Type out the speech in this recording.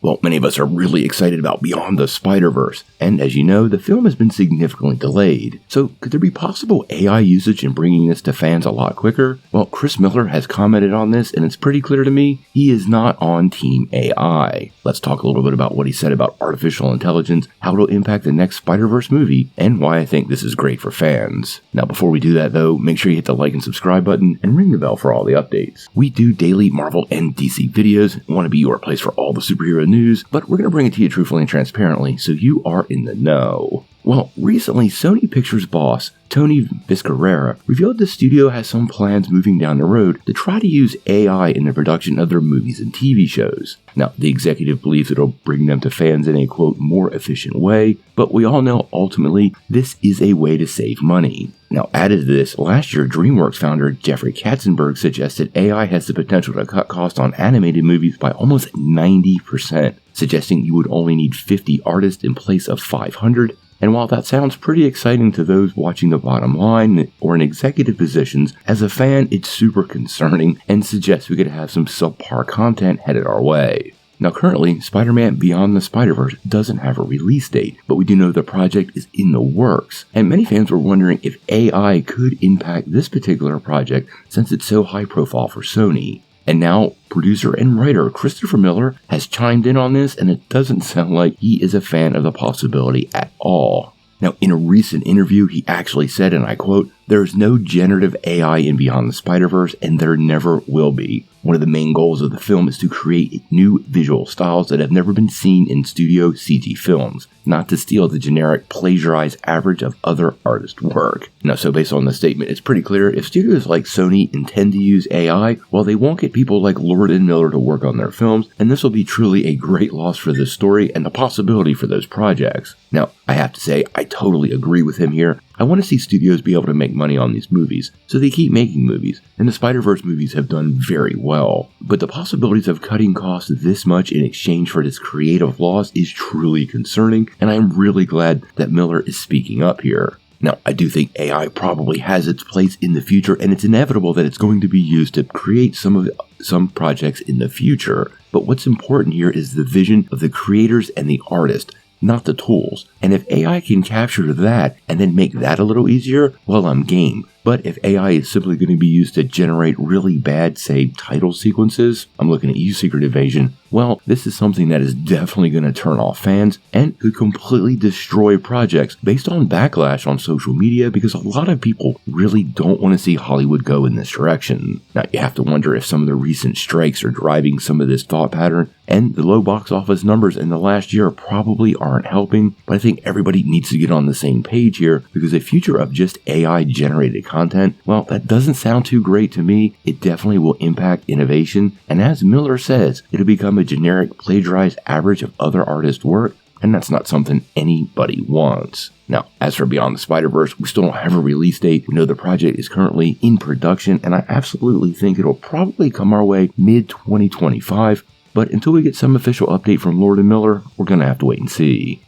Well, many of us are really excited about Beyond the Spider-Verse, and as you know, the film has been significantly delayed. So, could there be possible AI usage in bringing this to fans a lot quicker? Well, Chris Miller has commented on this, and it's pretty clear to me he is not on Team AI. Let's talk a little bit about what he said about artificial intelligence, how it'll impact the next Spider-Verse movie, and why I think this is great for fans. Now, before we do that though, make sure you hit the like and subscribe button, and ring the bell for all the updates. We do daily Marvel and DC videos, and want to be your place for all the superhero news, but we're going to bring it to you truthfully and transparently, so you are in the know. Well, recently, Sony Pictures boss Tony Vizcarra revealed the studio has some plans moving down the road to try to use AI in the production of their movies and TV shows. Now, the executive believes it'll bring them to fans in a, quote, more efficient way, but we all know ultimately this is a way to save money. Now, added to this, last year DreamWorks founder Jeffrey Katzenberg suggested AI has the potential to cut costs on animated movies by almost 90%, suggesting you would only need 50 artists in place of 500. And while that sounds pretty exciting to those watching the bottom line or in executive positions, as a fan, it's super concerning and suggests we could have some subpar content headed our way. Now currently, Spider-Man Beyond the Spider-Verse doesn't have a release date, but we do know the project is in the works, and many fans were wondering if AI could impact this particular project since it's so high profile for Sony. And now, producer and writer Christopher Miller has chimed in on this, and it doesn't sound like he is a fan of the possibility at all. Now, in a recent interview, he actually said, and I quote, "There is no generative AI in Beyond the Spider-Verse, and there never will be. One of the main goals of the film is to create new visual styles that have never been seen in studio CG films, not to steal the generic plagiarized average of other artists' work." Now, so based on the statement, it's pretty clear if studios like Sony intend to use AI, well, they won't get people like Lord and Miller to work on their films, and this will be truly a great loss for this story and the possibility for those projects. Now, I have to say, I totally agree with him here. I want to see studios be able to make money on these movies, so they keep making movies, and the Spider-Verse movies have done very well. But the possibilities of cutting costs this much in exchange for this creative loss is truly concerning, and I'm really glad that Miller is speaking up here. Now, I do think AI probably has its place in the future, and it's inevitable that it's going to be used to create some projects in the future. But what's important here is the vision of the creators and the artist, not the tools. And if AI can capture that and then make that a little easier, well, I'm game. But if AI is simply going to be used to generate really bad, say, title sequences, I'm looking at you, Secret Invasion, well, this is something that is definitely going to turn off fans and could completely destroy projects based on backlash on social media, because a lot of people really don't want to see Hollywood go in this direction. Now, you have to wonder if some of the recent strikes are driving some of this thought pattern, and the low box office numbers in the last year probably aren't helping, but I think everybody needs to get on the same page here, because a future of just AI-generated content, well, that doesn't sound too great to me. It definitely will impact innovation, and as Miller says, it'll become a generic plagiarized average of other artists' work, and that's not something anybody wants. Now, as for Beyond the Spider-Verse, we still don't have a release date. We know the project is currently in production, and I absolutely think it'll probably come our way mid-2025, but until we get some official update from Lord and Miller, we're going to have to wait and see.